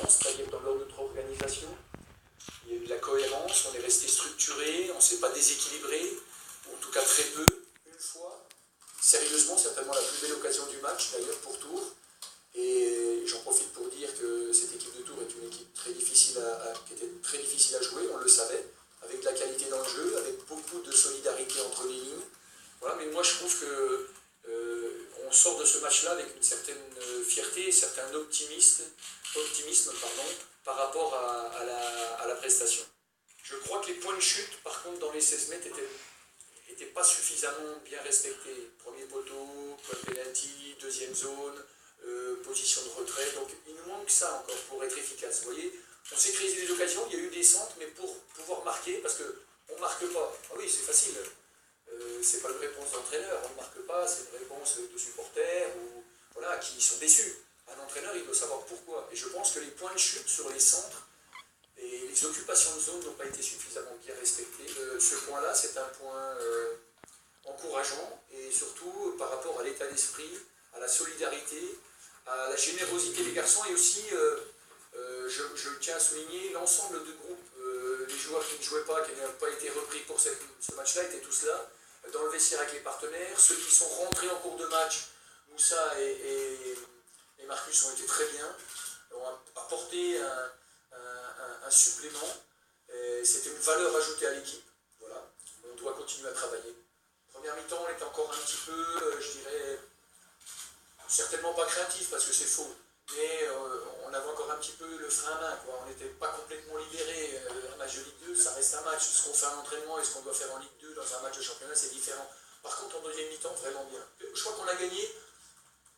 c'est-à-dire dans notre organisation. Il y a eu de la cohérence, on est resté structuré, on ne s'est pas déséquilibré, ou en tout cas très peu, une fois. Sérieusement, certainement la plus belle occasion du match, d'ailleurs, pour Tours. Et j'en profite pour dire que cette équipe de Tours est une équipe très difficile qui était très difficile à jouer, on le savait, avec de la qualité dans le jeu, avec beaucoup de solidarité entre les lignes. Voilà, mais moi je trouve que on sort de ce match-là avec une certaine fierté, un certain optimisme par rapport à la prestation. Je crois que les points de chute, par contre, dans les 16 mètres, n'étaient pas suffisamment bien respectés. Premier poteau, point de pénalty, deuxième zone, position de retrait. Donc il nous manque ça encore pour être efficace. Vous voyez, on s'est créé des occasions, il y a eu des centres, mais pour pouvoir marquer, parce qu'on ne marque pas. Ah oui, c'est facile. C'est pas une réponse d'entraîneur, on ne marque pas, c'est une réponse de supporters ou, voilà, qui sont déçus. Un entraîneur, il doit savoir pourquoi. Et je pense que les points de chute sur les centres et les occupations de zone n'ont pas été suffisamment bien respectées. Ce point-là, c'est un point encourageant, et surtout par rapport à l'état d'esprit, à la solidarité, à la générosité des garçons, et aussi, je tiens à souligner, l'ensemble du groupe, les joueurs qui ne jouaient pas, qui n'ont pas été repris pour ce match-là, étaient tous là, dans le vestiaire avec les partenaires. Ceux qui sont rentrés en cours de match, Moussa et Marcus, ont été très bien, ont apporté un supplément. C'était une valeur ajoutée à l'équipe. Voilà. On doit continuer à travailler. Première mi-temps, on était encore un petit peu, je dirais, certainement pas craintif parce que c'est faux, mais on avait encore un petit peu le frein à main, quoi. On n'était pas complètement libéré. Un match de Ligue 2, ça reste un match. Ce qu'on fait en entraînement et ce qu'on doit faire en Ligue 2 dans un match de championnat, c'est différent. Par contre, en deuxième mi-temps, vraiment bien. Je crois qu'on a gagné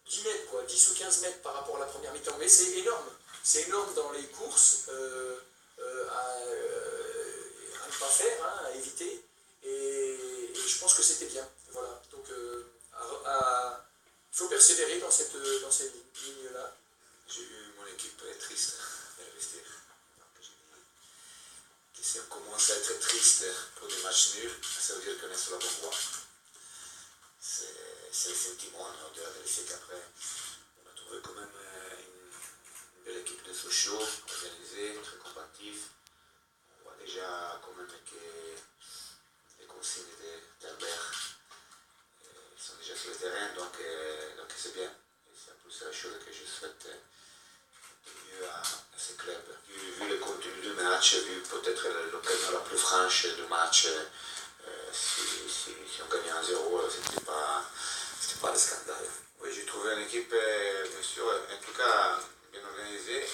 10 mètres, quoi, 10 ou 15 mètres par rapport à la première mi-temps, mais c'est énorme. C'est énorme dans les courses à ne pas faire, hein, à éviter. Et je pense que c'était bien. Voilà. Donc, il faut persévérer dans cette ligne-là. J'ai vu mon équipe très triste dans le vestiaire. Si on commence à être triste pour des matchs nuls, ça veut dire qu'on est sur la bonne voie. C'est le sentiment, au-delà de l'effet qu'après, on a trouvé quand même une belle équipe de Sochaux, organisée, très combative. On voit déjà quand même que les consignes d'Albert sont déjà sur le terrain, donc c'est bien. Et c'est un peu la chose que je souhaite de mieux à ce club. Vu le contenu du match, vu peut-être l'occasion la plus franche du match, si on gagnait 1-0, c'était pas le scandale. Oui, j'ai trouvé une équipe, bien sûr, en tout cas bien organisée,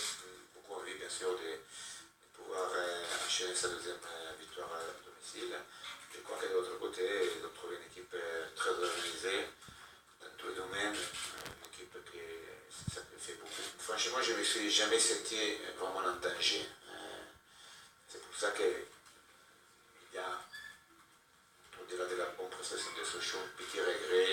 beaucoup envie bien sûr de pouvoir enchaîner sa deuxième victoire à domicile. Je crois que de l'autre côté, ils ont trouvé une équipe très organisée dans tous les domaines, une équipe qui sacrifie beaucoup. Franchement, je ne me suis jamais senti vraiment en danger. C'est pour ça qu'il y a, au-delà de la bonne prestation de Sochaux, un petit regret